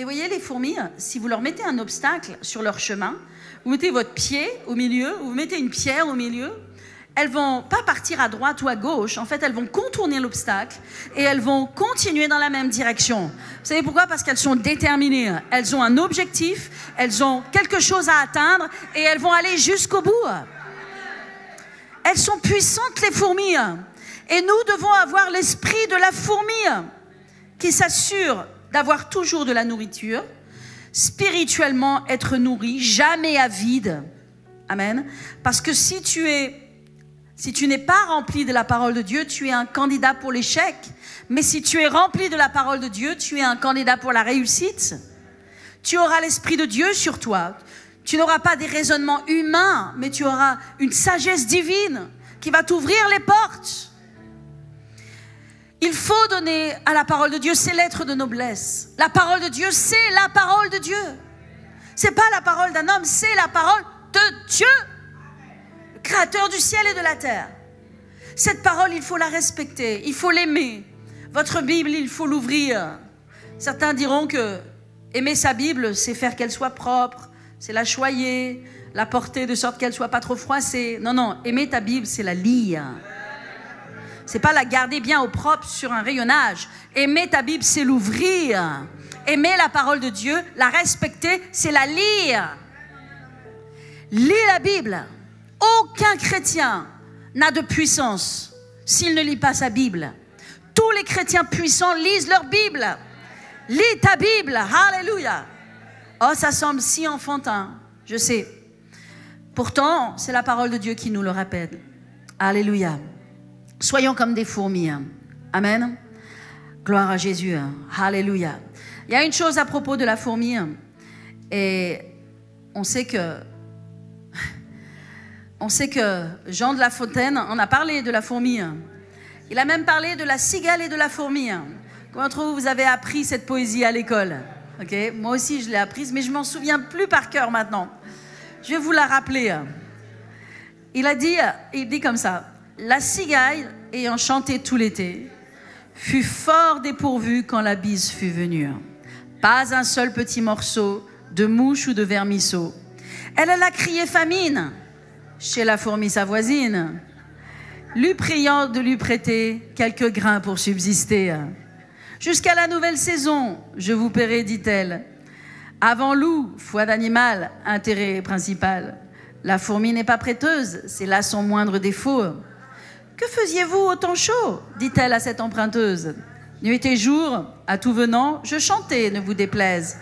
Mais voyez, les fourmis, si vous leur mettez un obstacle sur leur chemin, vous mettez votre pied au milieu, vous mettez une pierre au milieu, elles vont pas partir à droite ou à gauche. En fait, elles vont contourner l'obstacle et elles vont continuer dans la même direction. Vous savez pourquoi? Parce qu'elles sont déterminées. Elles ont un objectif, elles ont quelque chose à atteindre et elles vont aller jusqu'au bout. Elles sont puissantes, les fourmis. Et nous devons avoir l'esprit de la fourmi qui s'assure d'avoir toujours de la nourriture, spirituellement être nourri, jamais à vide. Amen. Parce que si tu n'es pas rempli de la parole de Dieu, tu es un candidat pour l'échec. Mais si tu es rempli de la parole de Dieu, tu es un candidat pour la réussite. Tu auras l'esprit de Dieu sur toi. Tu n'auras pas des raisonnements humains, mais tu auras une sagesse divine qui va t'ouvrir les portes. Il faut donner à la parole de Dieu ses lettres de noblesse. La parole de Dieu, c'est la parole de Dieu. C'est pas la parole d'un homme, c'est la parole de Dieu, le créateur du ciel et de la terre. Cette parole, il faut la respecter, il faut l'aimer. Votre Bible, il faut l'ouvrir. Certains diront que aimer sa Bible, c'est faire qu'elle soit propre, c'est la choyer, la porter de sorte qu'elle soit pas trop froissée. Non, non, aimer ta Bible, c'est la lire. C'est pas la garder bien au propre sur un rayonnage. Aimer ta Bible, c'est l'ouvrir. Aimer la parole de Dieu, la respecter, c'est la lire. Lis la Bible. Aucun chrétien n'a de puissance s'il ne lit pas sa Bible. Tous les chrétiens puissants lisent leur Bible. Lis ta Bible. Alléluia. Oh, ça semble si enfantin, je sais. Pourtant, c'est la parole de Dieu qui nous le rappelle. Alléluia. Soyons comme des fourmis. Amen. Gloire à Jésus. Alléluia. Il y a une chose à propos de la fourmi. Et on sait que Jean de La Fontaine en a parlé de la fourmi. Il a même parlé de la cigale et de la fourmi. Comment vous avez appris cette poésie à l'école? Okay. Moi aussi, je l'ai apprise, mais je ne m'en souviens plus par cœur maintenant. Je vais vous la rappeler. Il dit comme ça. La cigale, ayant chanté tout l'été, fut fort dépourvue quand la bise fut venue. Pas un seul petit morceau de mouche ou de vermisseau. Elle alla crier famine chez la fourmi sa voisine, lui priant de lui prêter quelques grains pour subsister. Jusqu'à la nouvelle saison, je vous paierai, dit-elle. Avant loup, foi d'animal, intérêt principal. La fourmi n'est pas prêteuse, c'est là son moindre défaut. Que faisiez-vous au temps chaud, dit-elle à cette emprunteuse. Nuit et jour, à tout venant, je chantais, ne vous déplaise.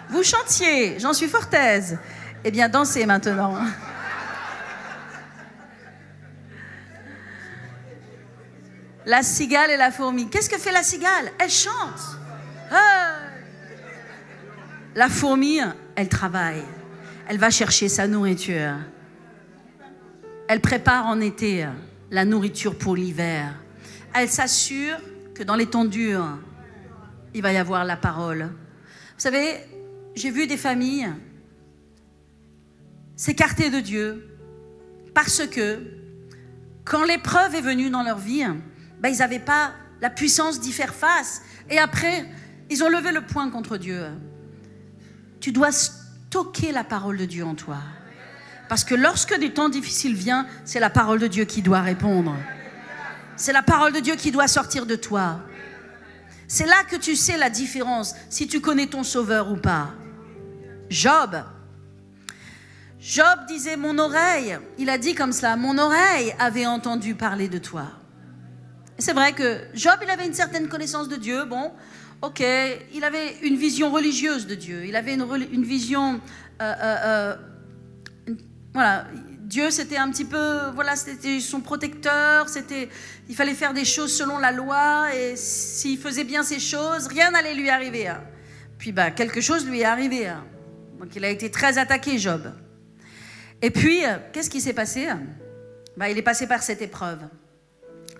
Vous chantiez, j'en suis fort aise. Eh bien, dansez maintenant. La cigale et la fourmi. Qu'est-ce que fait la cigale? Elle chante. La fourmi, elle travaille. Elle va chercher sa nourriture. Elle prépare en été la nourriture pour l'hiver. Elle s'assure que dans les temps durs, il va y avoir la parole. Vous savez, j'ai vu des familles s'écarter de Dieu parce que quand l'épreuve est venue dans leur vie, ils n'avaient pas la puissance d'y faire face. Et après, ils ont levé le poing contre Dieu. Tu dois stocker la parole de Dieu en toi. Parce que lorsque des temps difficiles viennent, c'est la parole de Dieu qui doit répondre. C'est la parole de Dieu qui doit sortir de toi. C'est là que tu sais la différence, si tu connais ton sauveur ou pas. Job disait, mon oreille, il a dit comme cela, mon oreille avait entendu parler de toi. C'est vrai que Job, il avait une certaine connaissance de Dieu. Bon, ok, il avait une vision religieuse de Dieu. Il avait une vision... voilà, Dieu, c'était un petit peu... Voilà, c'était son protecteur. Il fallait faire des choses selon la loi. Et s'il faisait bien ces choses, rien n'allait lui arriver. Puis, quelque chose lui est arrivé. Donc, il a été très attaqué, Job. Et puis, qu'est-ce qui s'est passé? Il est passé par cette épreuve.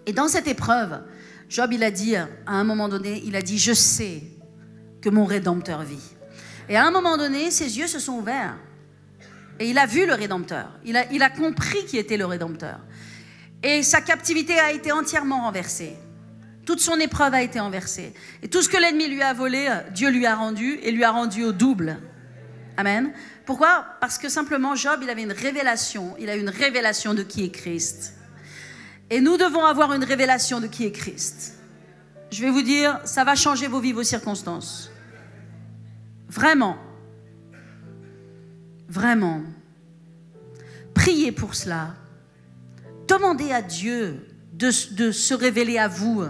Et dans cette épreuve, Job, il a dit, à un moment donné, il a dit, je sais que mon Rédempteur vit. Et à un moment donné, ses yeux se sont ouverts. Et il a vu le Rédempteur. Il a compris qui était le Rédempteur. Et sa captivité a été entièrement renversée. Toute son épreuve a été renversée. Et tout ce que l'ennemi lui a volé, Dieu lui a rendu et lui a rendu au double. Amen. Pourquoi? Parce que simplement, Job, il avait une révélation. Il a une révélation de qui est Christ. Et nous devons avoir une révélation de qui est Christ. Je vais vous dire, ça va changer vos vies, vos circonstances. Vraiment. Vraiment. Priez pour cela. Demandez à Dieu de se révéler à vous.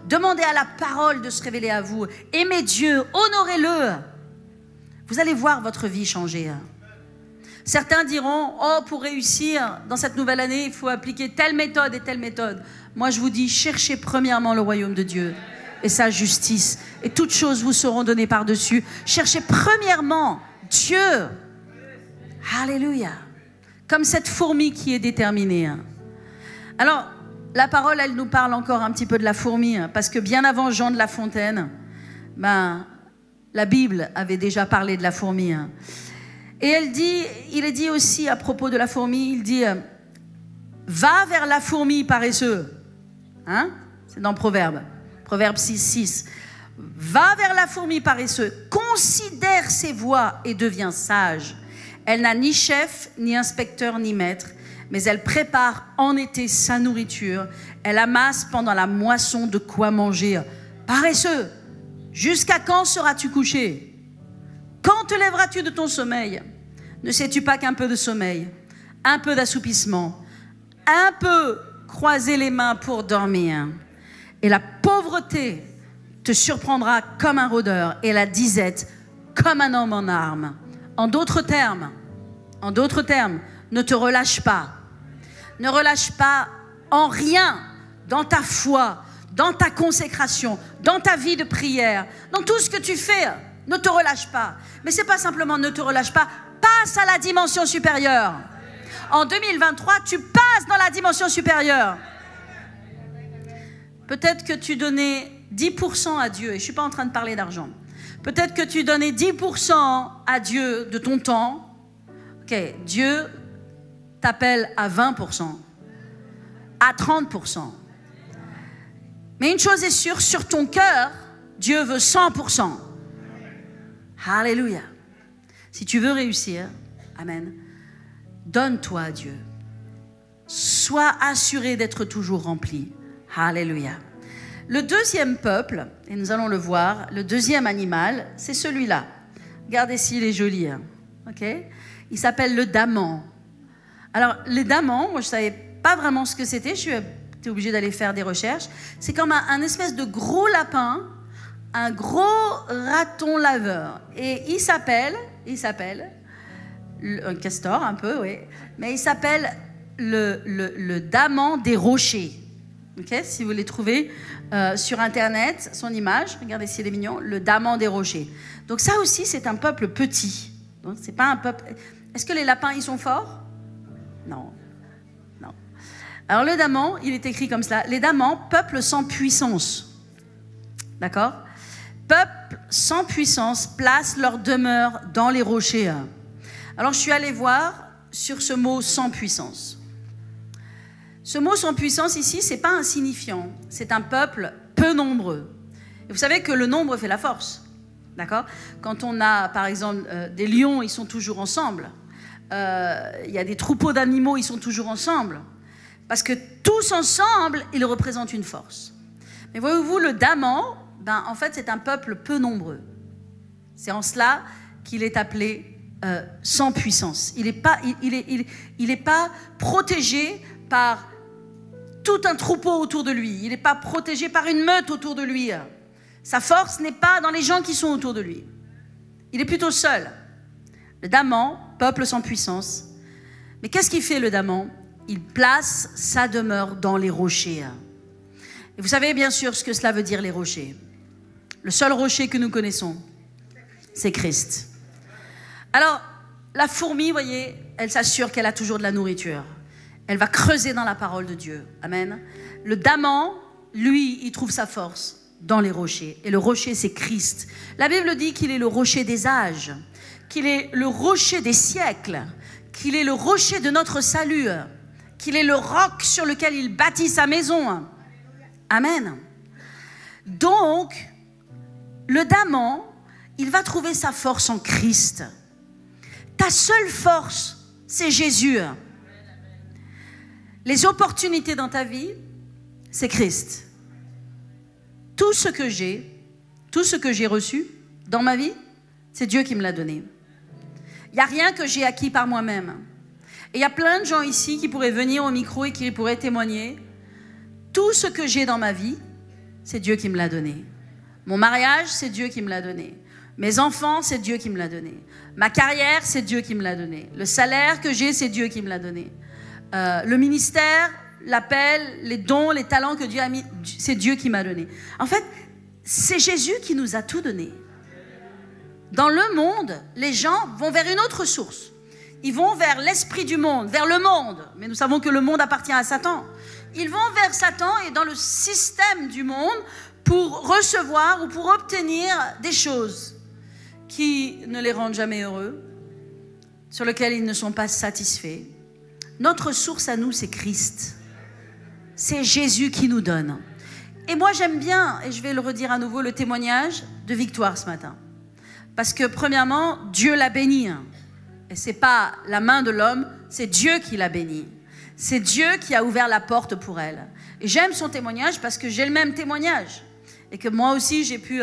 Demandez à la parole de se révéler à vous. Aimez Dieu, honorez-le. Vous allez voir votre vie changer. Certains diront, oh, pour réussir dans cette nouvelle année, il faut appliquer telle méthode et telle méthode. Moi, je vous dis, cherchez premièrement le royaume de Dieu et sa justice. Et toutes choses vous seront données par-dessus. Cherchez premièrement Dieu. Alléluia. Comme cette fourmi qui est déterminée. Alors, la parole, elle nous parle encore un petit peu de la fourmi, parce que bien avant Jean de La Fontaine, la Bible avait déjà parlé de la fourmi. Et il est dit aussi à propos de la fourmi, il dit « Va vers la fourmi paresseux ». C'est dans Proverbe 6. « Va vers la fourmi paresseux, considère ses voies et deviens sage. Elle n'a ni chef, ni inspecteur, ni maître, mais elle prépare en été sa nourriture. Elle amasse pendant la moisson de quoi manger. Paresseux, jusqu'à quand seras-tu couché? Quand te lèveras-tu de ton sommeil? Ne sais-tu pas qu'un peu de sommeil, un peu d'assoupissement, un peu croiser les mains pour dormir, et la pauvreté te surprendra comme un rôdeur, et la disette comme un homme en armes. En d'autres termes, ne te relâche pas. Ne relâche pas en rien dans ta foi, dans ta consécration, dans ta vie de prière, dans tout ce que tu fais. Ne te relâche pas. Mais ce n'est pas simplement ne te relâche pas, passe à la dimension supérieure. En 2023, tu passes dans la dimension supérieure. Peut-être que tu donnais 10% à Dieu, et je ne suis pas en train de parler d'argent. Peut-être que tu donnais 10% à Dieu de ton temps. Ok, Dieu t'appelle à 20%, à 30%. Mais une chose est sûre, sur ton cœur, Dieu veut 100%. Alléluia. Si tu veux réussir, amen, donne-toi à Dieu. Sois assuré d'être toujours rempli. Alléluia. Le deuxième peuple, et nous allons le voir, le deuxième animal, c'est celui-là. Regardez s'il est joli. Ok ? Il s'appelle le daman. Alors, les damans, moi je ne savais pas vraiment ce que c'était, j'étais obligée d'aller faire des recherches. C'est comme un espèce de gros lapin, un gros raton laveur. Et il s'appelle, un castor un peu, oui, mais il s'appelle le daman des rochers. Okay, si vous les trouvez sur Internet, son image, regardez s'il est mignon, le daman des rochers. Donc ça aussi, c'est un peuple petit. Donc, c'est pas un peuple... Est-ce que les lapins, ils sont forts? Non. Non. Alors le daman, il est écrit comme cela. Les damans, peuple sans puissance. D'accord? Peuple sans puissance, place leur demeure dans les rochers. Alors je suis allée voir sur ce mot sans puissance. Ce mot sans puissance ici, c'est pas insignifiant. C'est un peuple peu nombreux. Et vous savez que le nombre fait la force. D'accord? Quand on a, par exemple, des lions, ils sont toujours ensemble. Il y a des troupeaux d'animaux, ils sont toujours ensemble. Parce que tous ensemble, ils représentent une force. Mais voyez-vous, le daman, en fait, c'est un peuple peu nombreux. C'est en cela qu'il est appelé sans puissance. Il n'est pas protégé par tout un troupeau autour de lui. Il n'est pas protégé par une meute autour de lui. Sa force n'est pas dans les gens qui sont autour de lui. Il est plutôt seul. Le daman, peuple sans puissance. Mais qu'est-ce qu'il fait le daman? Il place sa demeure dans les rochers. Et vous savez bien sûr ce que cela veut dire, les rochers. Le seul rocher que nous connaissons, c'est Christ. Alors, la fourmi, vous voyez, elle s'assure qu'elle a toujours de la nourriture. Elle va creuser dans la parole de Dieu. Amen. Le daman, lui, il trouve sa force dans les rochers. Et le rocher, c'est Christ. La Bible dit qu'il est le rocher des âges, qu'il est le rocher des siècles, qu'il est le rocher de notre salut, qu'il est le roc sur lequel il bâtit sa maison. Amen. Donc, le daman, il va trouver sa force en Christ. Ta seule force, c'est Jésus. Les opportunités dans ta vie, c'est Christ. Tout ce que j'ai reçu dans ma vie, c'est Dieu qui me l'a donné. Il n'y a rien que j'ai acquis par moi-même. Et il y a plein de gens ici qui pourraient venir au micro et qui pourraient témoigner. Tout ce que j'ai dans ma vie, c'est Dieu qui me l'a donné. Mon mariage, c'est Dieu qui me l'a donné. Mes enfants, c'est Dieu qui me l'a donné. Ma carrière, c'est Dieu qui me l'a donné. Le salaire que j'ai, c'est Dieu qui me l'a donné. Le ministère, l'appel, les dons, les talents que Dieu a mis, c'est Dieu qui m'a donné. En fait, c'est Jésus qui nous a tout donné. Dans le monde, les gens vont vers une autre source. Ils vont vers l'esprit du monde, vers le monde. Mais nous savons que le monde appartient à Satan. Ils vont vers Satan et dans le système du monde pour recevoir ou pour obtenir des choses qui ne les rendent jamais heureux, sur lesquelles ils ne sont pas satisfaits. Notre source à nous, c'est Christ. C'est Jésus qui nous donne. Et moi, j'aime bien, et je vais le redire à nouveau, le témoignage de Victoire ce matin. Parce que, premièrement, Dieu l'a bénie. Et ce n'est pas la main de l'homme, c'est Dieu qui l'a bénie. C'est Dieu qui a ouvert la porte pour elle. Et j'aime son témoignage parce que j'ai le même témoignage. Et que moi aussi, j'ai pu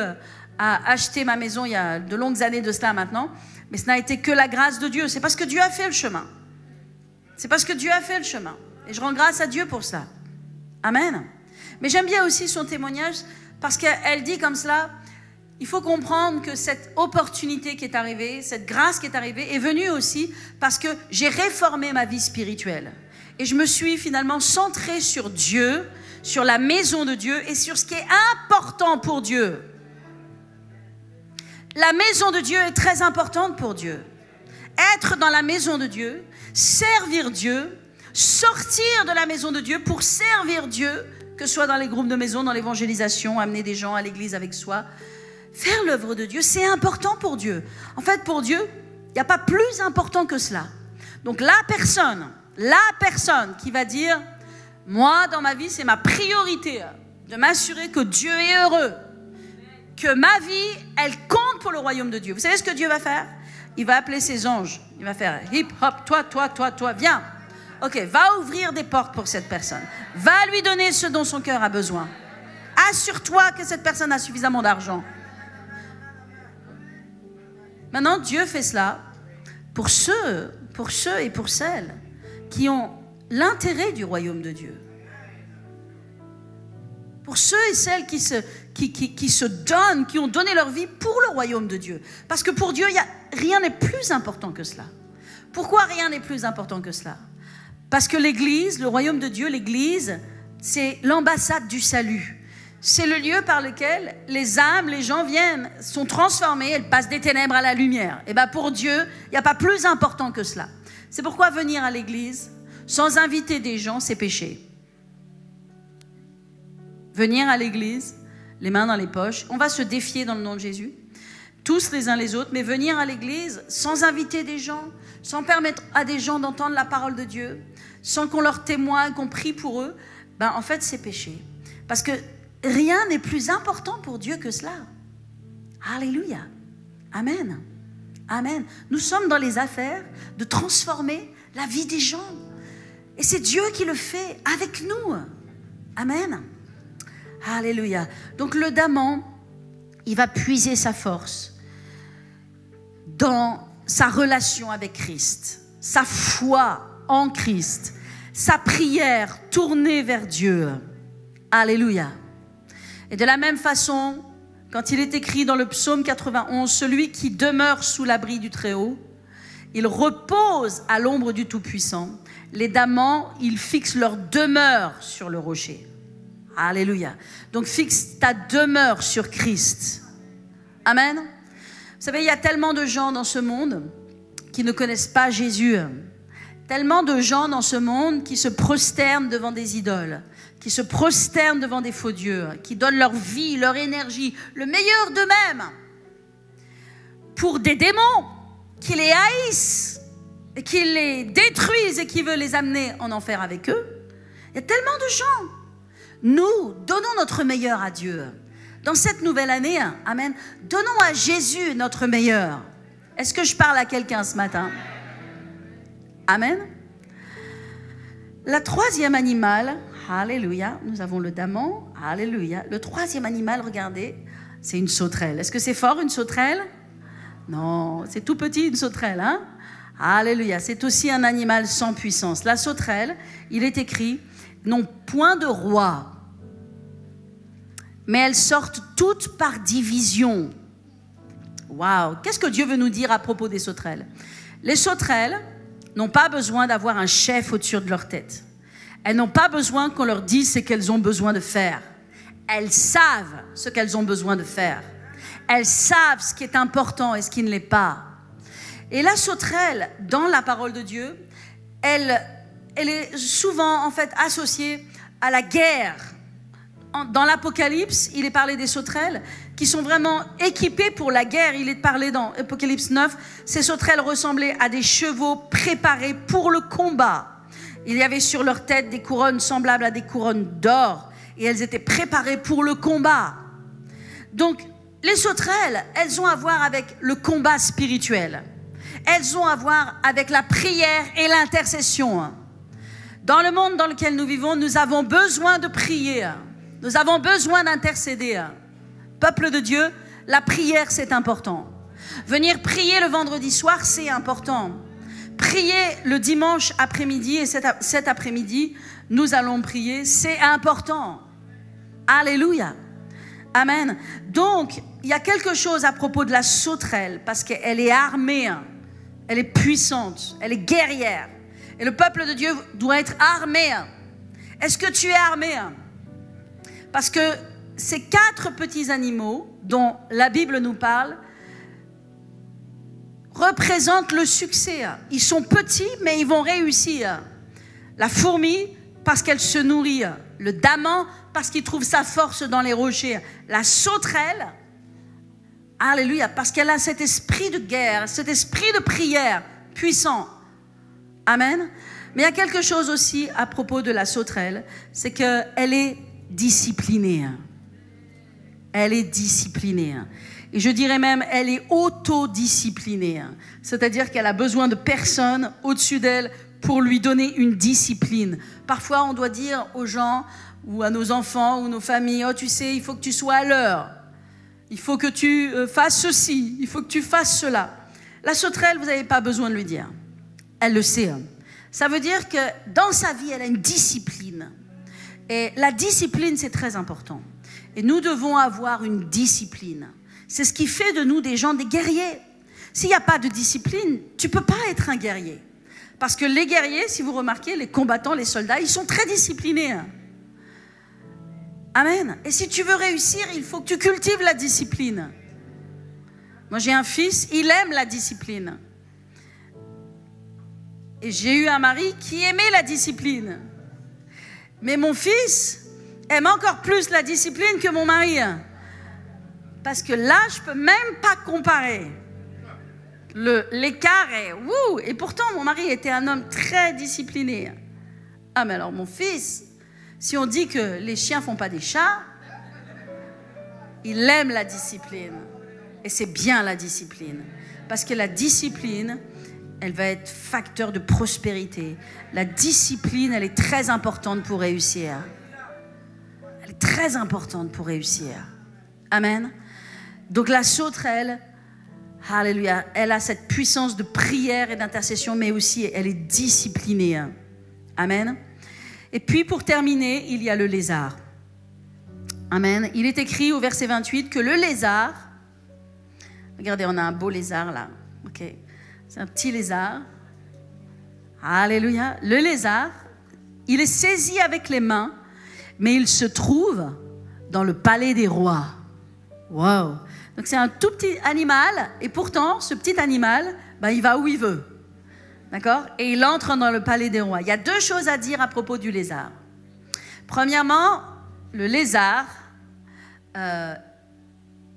acheter ma maison il y a de longues années de cela maintenant. Mais ce n'a été que la grâce de Dieu. C'est parce que Dieu a fait le chemin. C'est parce que Dieu a fait le chemin. Et je rends grâce à Dieu pour ça. Amen. Mais j'aime bien aussi son témoignage parce qu'elle dit comme cela, il faut comprendre que cette opportunité qui est arrivée, cette grâce qui est arrivée, est venue aussi parce que j'ai réformé ma vie spirituelle. Et je me suis finalement centrée sur Dieu, sur la maison de Dieu et sur ce qui est important pour Dieu. La maison de Dieu est très importante pour Dieu. Être dans la maison de Dieu, servir Dieu, sortir de la maison de Dieu pour servir Dieu, que ce soit dans les groupes de maison, dans l'évangélisation, amener des gens à l'église avec soi, faire l'œuvre de Dieu, c'est important pour Dieu. En fait, pour Dieu, il n'y a pas plus important que cela. Donc la personne qui va dire, moi, dans ma vie, c'est ma priorité de m'assurer que Dieu est heureux, que ma vie, elle compte pour le royaume de Dieu. Vous savez ce que Dieu va faire? Il va appeler ses anges. Il va faire hip hop, toi, viens. Ok, va ouvrir des portes pour cette personne. Va lui donner ce dont son cœur a besoin. Assure-toi que cette personne a suffisamment d'argent. Maintenant, Dieu fait cela pour ceux et pour celles qui ont l'intérêt du royaume de Dieu. Pour ceux et celles qui se donnent, qui ont donné leur vie pour le royaume de Dieu. Parce que pour Dieu, rien n'est plus important que cela. Pourquoi rien n'est plus important que cela? Parce que l'Église, le royaume de Dieu, l'Église, c'est l'ambassade du salut. C'est le lieu par lequel les âmes, les gens viennent, sont transformés, elles passent des ténèbres à la lumière. Et bien pour Dieu, il n'y a pas plus important que cela. C'est pourquoi venir à l'Église sans inviter des gens, c'est péché. Venir à l'église, les mains dans les poches, on va se défier dans le nom de Jésus, tous les uns les autres, mais venir à l'église sans inviter des gens, sans permettre à des gens d'entendre la parole de Dieu, sans qu'on leur témoigne, qu'on prie pour eux, ben en fait c'est péché. Parce que rien n'est plus important pour Dieu que cela. Alléluia. Amen. Amen. Nous sommes dans les affaires de transformer la vie des gens. Et c'est Dieu qui le fait avec nous. Amen. Alléluia. Donc le daman, il va puiser sa force dans sa relation avec Christ, sa foi en Christ, sa prière tournée vers Dieu. Alléluia. Et de la même façon, quand il est écrit dans le psaume 91, celui qui demeure sous l'abri du Très-Haut, il repose à l'ombre du Tout-Puissant. Les damans, ils fixent leur demeure sur le rocher. Alléluia. Donc fixe ta demeure sur Christ. Amen. Vous savez, il y a tellement de gens dans ce monde qui ne connaissent pas Jésus. Tellement de gens dans ce monde qui se prosternent devant des idoles, qui se prosternent devant des faux dieux, qui donnent leur vie, leur énergie, le meilleur d'eux-mêmes pour des démons qui les haïssent et qui les détruisent et qui veulent les amener en enfer avec eux. Il y a tellement de gens. Nous donnons notre meilleur à Dieu. Dans cette nouvelle année, amen, donnons à Jésus notre meilleur. Est-ce que je parle à quelqu'un ce matin? Amen. La troisième animal, alléluia, nous avons le daman, alléluia. Le troisième animal, regardez, c'est une sauterelle. Est-ce que c'est fort, une sauterelle? Non, c'est tout petit, une sauterelle, hein? Alléluia, c'est aussi un animal sans puissance. La sauterelle, il est écrit, n'ont point de roi, mais elles sortent toutes par division. Waouh! Qu'est-ce que Dieu veut nous dire à propos des sauterelles? Les sauterelles n'ont pas besoin d'avoir un chef au-dessus de leur tête. Elles n'ont pas besoin qu'on leur dise ce qu'elles ont besoin de faire. Elles savent ce qu'elles ont besoin de faire. Elles savent ce qui est important et ce qui ne l'est pas. Et la sauterelle, dans la parole de Dieu, elle est souvent en fait associée à la guerre. Dans l'Apocalypse, il est parlé des sauterelles qui sont vraiment équipées pour la guerre. Il est parlé dans Apocalypse 9, ces sauterelles ressemblaient à des chevaux préparés pour le combat. Il y avait sur leur tête des couronnes semblables à des couronnes d'or et elles étaient préparées pour le combat. Donc, les sauterelles, elles ont à voir avec le combat spirituel. Elles ont à voir avec la prière et l'intercession. Dans le monde dans lequel nous vivons, nous avons besoin de prier. Nous avons besoin d'intercéder. Peuple de Dieu, la prière, c'est important. Venir prier le vendredi soir, c'est important. Prier le dimanche après-midi et cet après-midi, nous allons prier, c'est important. Alléluia. Amen. Donc, il y a quelque chose à propos de la sauterelle, parce qu'elle est armée, elle est puissante, elle est guerrière. Et le peuple de Dieu doit être armé. Est-ce que tu es armé? Parce que ces 4 petits animaux dont la Bible nous parle représentent le succès. Ils sont petits, mais ils vont réussir. La fourmi, parce qu'elle se nourrit. Le daman, parce qu'il trouve sa force dans les rochers. La sauterelle, alléluia, parce qu'elle a cet esprit de guerre, cet esprit de prière puissant. Amen. Mais il y a quelque chose aussi à propos de la sauterelle, c'est qu'elle est disciplinée. Elle est disciplinée. Et je dirais même, elle est autodisciplinée. C'est-à-dire qu'elle a besoin de personne au-dessus d'elle pour lui donner une discipline. Parfois, on doit dire aux gens ou à nos enfants ou nos familles, « Oh, tu sais, il faut que tu sois à l'heure. Il faut que tu fasses ceci. Il faut que tu fasses cela. » La sauterelle, vous n'avez pas besoin de lui dire. Elle le sait. Ça veut dire que dans sa vie, elle a une discipline. Et la discipline, c'est très important. Et nous devons avoir une discipline. C'est ce qui fait de nous des gens, des guerriers. S'il n'y a pas de discipline, tu ne peux pas être un guerrier. Parce que les guerriers, si vous remarquez, les combattants, les soldats, ils sont très disciplinés. Amen. Et si tu veux réussir, il faut que tu cultives la discipline. Moi, j'ai un fils, il aime la discipline. Et j'ai eu un mari qui aimait la discipline. Mais mon fils aime encore plus la discipline que mon mari. Parce que là, je ne peux même pas comparer. L'écart est... Wouh! Et pourtant, mon mari était un homme très discipliné. Ah, mais alors mon fils, si on dit que les chiens ne font pas des chats, il aime la discipline. Et c'est bien la discipline. Parce que la discipline, elle va être facteur de prospérité. La discipline, elle est très importante pour réussir. Elle est très importante pour réussir. Amen. Donc la sauterelle, alléluia, elle a cette puissance de prière et d'intercession, mais aussi elle est disciplinée. Amen. Et puis pour terminer, il y a le lézard. Amen. Il est écrit au verset 28 que le lézard, regardez, on a un beau lézard là. Ok. C'est un petit lézard. Alléluia. Le lézard, il est saisi avec les mains, mais il se trouve dans le palais des rois. Wow. Donc c'est un tout petit animal, et pourtant, ce petit animal, il va où il veut. D'accord? Et il entre dans le palais des rois. Il y a 2 choses à dire à propos du lézard. Premièrement, le lézard,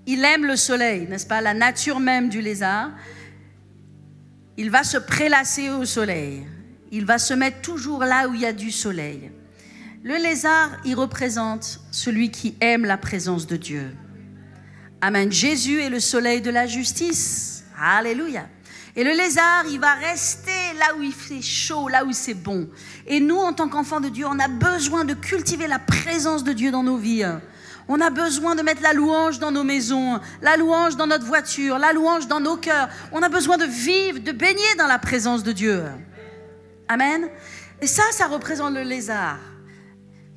il aime le soleil, n'est-ce pas? La nature même du lézard, il va se prélasser au soleil. Il va se mettre toujours là où il y a du soleil. Le lézard, il représente celui qui aime la présence de Dieu. Amen. Jésus est le soleil de la justice. Alléluia. Et le lézard, il va rester là où il fait chaud, là où c'est bon. Et nous, en tant qu'enfants de Dieu, on a besoin de cultiver la présence de Dieu dans nos vies. On a besoin de mettre la louange dans nos maisons, la louange dans notre voiture, la louange dans nos cœurs. On a besoin de vivre, de baigner dans la présence de Dieu. Amen. Et ça représente le lézard.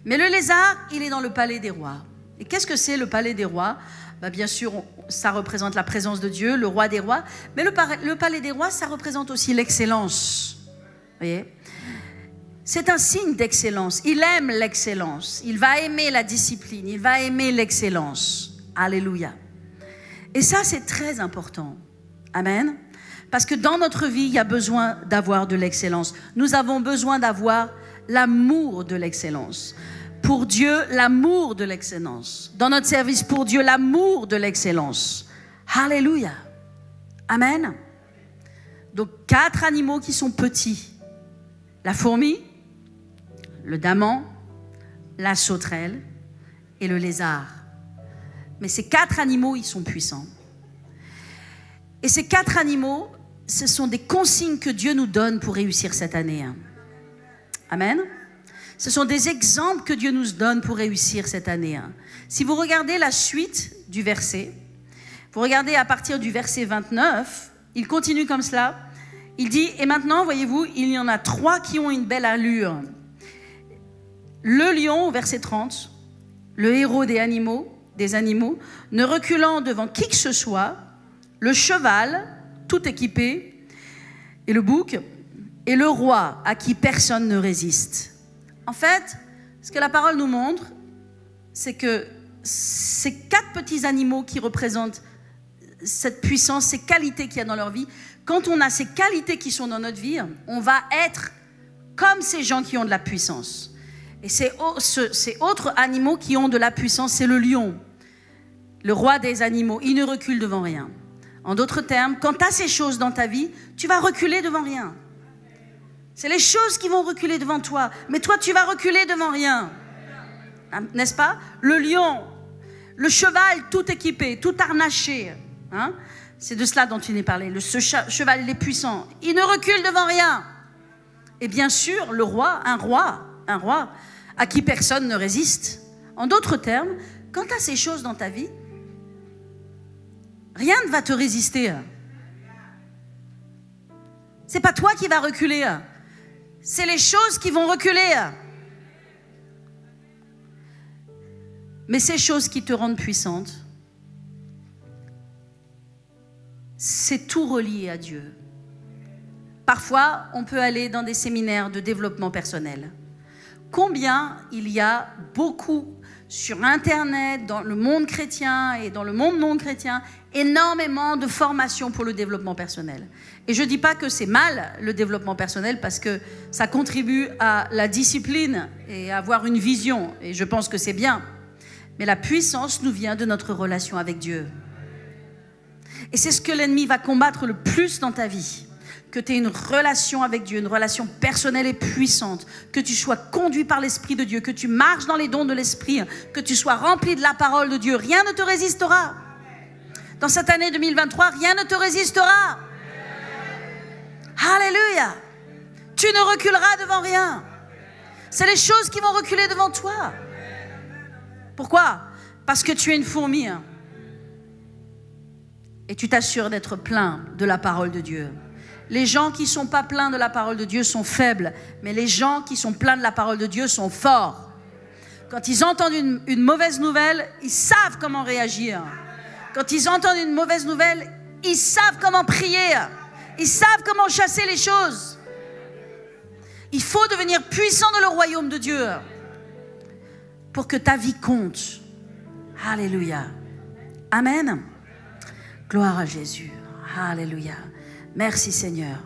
Mais le lézard, il est dans le palais des rois. Et qu'est-ce que c'est le palais des rois ? Bien sûr, ça représente la présence de Dieu, le roi des rois. Mais le palais des rois, ça représente aussi l'excellence. Vous voyez ? C'est un signe d'excellence. Il aime l'excellence. Il va aimer la discipline. Il va aimer l'excellence. Alléluia. Et ça, c'est très important. Amen. Parce que dans notre vie, il y a besoin d'avoir de l'excellence. Nous avons besoin d'avoir l'amour de l'excellence. Pour Dieu, l'amour de l'excellence. Dans notre service pour Dieu, l'amour de l'excellence. Alléluia. Amen. Donc, 4 animaux qui sont petits. La fourmi, le daman, la sauterelle et le lézard. Mais ces 4 animaux, ils sont puissants. Et ces 4 animaux, ce sont des consignes que Dieu nous donne pour réussir cette année. Amen. Ce sont des exemples que Dieu nous donne pour réussir cette année. Si vous regardez la suite du verset, vous regardez à partir du verset 29, il continue comme cela. Il dit, et maintenant, voyez-vous, il y en a 3 qui ont une belle allure. Le lion, au verset 30, le héros des animaux, ne reculant devant qui que ce soit, le cheval, tout équipé, et le bouc, et le roi à qui personne ne résiste. En fait, ce que la parole nous montre, c'est que ces 4 petits animaux qui représentent cette puissance, ces qualités qu'il y a dans leur vie, quand on a ces qualités qui sont dans notre vie, on va être comme ces gens qui ont de la puissance. Et ces autres animaux qui ont de la puissance, c'est le lion, le roi des animaux. Il ne recule devant rien. En d'autres termes, quand tu as ces choses dans ta vie, tu vas reculer devant rien. C'est les choses qui vont reculer devant toi. Mais toi, tu vas reculer devant rien. N'est-ce pas? Le lion, le cheval tout équipé, tout harnaché. Hein? C'est de cela dont il est parlé. Ce cheval, il est puissant. Il ne recule devant rien. Et bien sûr, le roi, un roi à qui personne ne résiste. En d'autres termes, quand tu as ces choses dans ta vie, rien ne va te résister. C'est pas toi qui vas reculer. C'est les choses qui vont reculer. Mais ces choses qui te rendent puissante, c'est tout relié à Dieu. Parfois, on peut aller dans des séminaires de développement personnel. Combien il y a beaucoup sur Internet, dans le monde chrétien et dans le monde non chrétien, énormément de formations pour le développement personnel. Et je ne dis pas que c'est mal, le développement personnel, parce que ça contribue à la discipline et à avoir une vision. Et je pense que c'est bien. Mais la puissance nous vient de notre relation avec Dieu. Et c'est ce que l'ennemi va combattre le plus dans ta vie. Que tu aies une relation avec Dieu, une relation personnelle et puissante, que tu sois conduit par l'Esprit de Dieu, que tu marches dans les dons de l'Esprit, que tu sois rempli de la parole de Dieu. Rien ne te résistera. Dans cette année 2023, rien ne te résistera. Alléluia. Tu ne reculeras devant rien. C'est les choses qui vont reculer devant toi. Pourquoi? Parce que tu es une fourmi. Et tu t'assures d'être plein de la parole de Dieu. Les gens qui ne sont pas pleins de la parole de Dieu sont faibles, mais les gens qui sont pleins de la parole de Dieu sont forts. Quand ils entendent une mauvaise nouvelle, ils savent comment réagir. Quand ils entendent une mauvaise nouvelle, ils savent comment prier. Ils savent comment chasser les choses. Il faut devenir puissant dans le royaume de Dieu pour que ta vie compte. Alléluia. Amen. Gloire à Jésus. Alléluia. Merci Seigneur.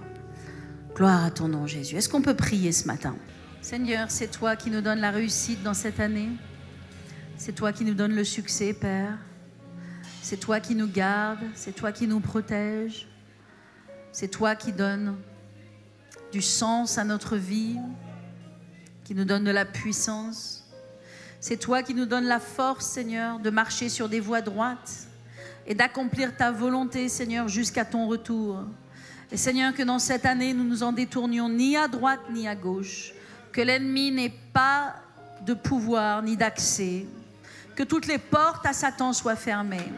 Gloire à ton nom Jésus. Est-ce qu'on peut prier ce matin? Seigneur, c'est toi qui nous donnes la réussite dans cette année. C'est toi qui nous donnes le succès, Père. C'est toi qui nous gardes. C'est toi qui nous protège. C'est toi qui donne du sens à notre vie, qui nous donne de la puissance. C'est toi qui nous donne la force, Seigneur, de marcher sur des voies droites. et d'accomplir ta volonté, Seigneur, jusqu'à ton retour. Et Seigneur, que dans cette année, nous nous en détournions ni à droite ni à gauche, que l'ennemi n'ait pas de pouvoir ni d'accès, que toutes les portes à Satan soient fermées,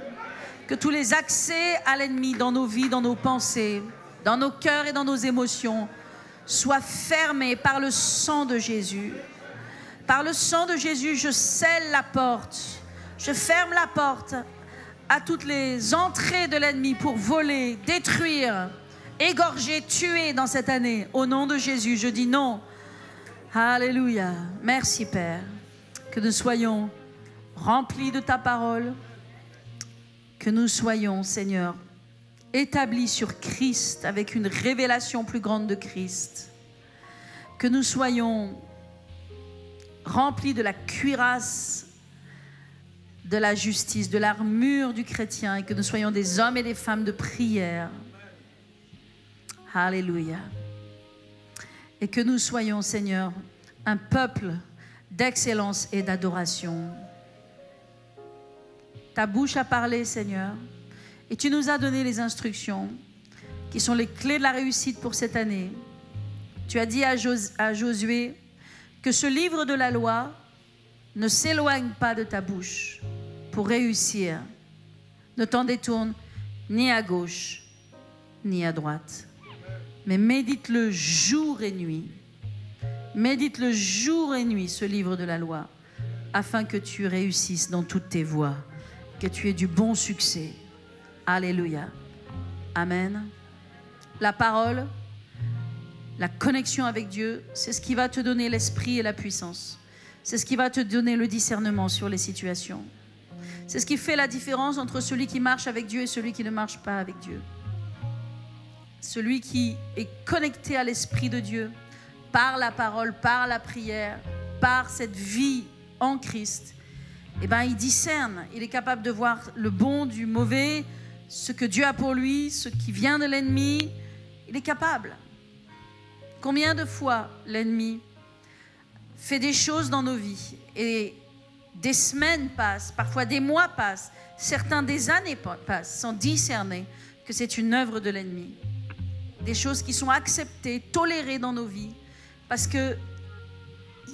que tous les accès à l'ennemi dans nos vies, dans nos pensées, dans nos cœurs et dans nos émotions soient fermés par le sang de Jésus. Par le sang de Jésus, je scelle la porte, je ferme la porte à toutes les entrées de l'ennemi pour voler, détruire, égorger, tuer dans cette année. Au nom de Jésus, je dis non. Alléluia. Merci Père. Que nous soyons remplis de ta parole. Que nous soyons, Seigneur, établis sur Christ avec une révélation plus grande de Christ. Que nous soyons remplis de la cuirasse de la justice, de l'armure du chrétien, et que nous soyons des hommes et des femmes de prière. Alléluia. Et que nous soyons, Seigneur, un peuple d'excellence et d'adoration. Ta bouche a parlé, Seigneur, et tu nous as donné les instructions qui sont les clés de la réussite pour cette année. Tu as dit à Josué que ce livre de la loi ne s'éloigne pas de ta bouche pour réussir. Ne t'en détourne ni à gauche ni à droite, mais médite-le jour et nuit. Médite-le jour et nuit, ce livre de la loi, afin que tu réussisses dans toutes tes voies, que tu aies du bon succès. Alléluia. Amen. La parole, la connexion avec Dieu, c'est ce qui va te donner l'esprit et la puissance. C'est ce qui va te donner le discernement sur les situations. C'est ce qui fait la différence entre celui qui marche avec Dieu et celui qui ne marche pas avec Dieu. Celui qui est connecté à l'Esprit de Dieu, par la parole, par la prière, par cette vie en Christ, eh ben, il discerne, il est capable de voir le bon du mauvais, ce que Dieu a pour lui, ce qui vient de l'ennemi, il est capable. Combien de fois l'ennemi fait des choses dans nos vies et des semaines passent, parfois des mois passent, certains des années passent sans discerner que c'est une œuvre de l'ennemi. Des choses qui sont acceptées, tolérées dans nos vies parce que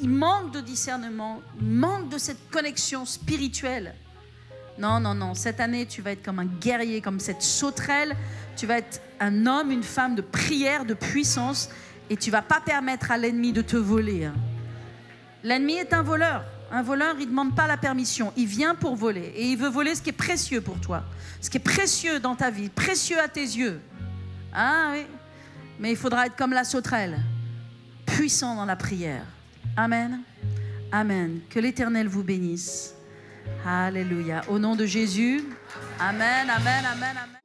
il manque de discernement, il manque de cette connexion spirituelle. Non, non, non. Cette année, tu vas être comme un guerrier, comme cette sauterelle. Tu vas être un homme, une femme de prière, de puissance. Et tu ne vas pas permettre à l'ennemi de te voler. L'ennemi est un voleur. Un voleur, il ne demande pas la permission. Il vient pour voler. Et il veut voler ce qui est précieux pour toi. Ce qui est précieux dans ta vie, précieux à tes yeux. Ah oui. Mais il faudra être comme la sauterelle, puissant dans la prière. Amen. Amen. Que l'Éternel vous bénisse. Alléluia. Au nom de Jésus. Amen, amen, amen, amen.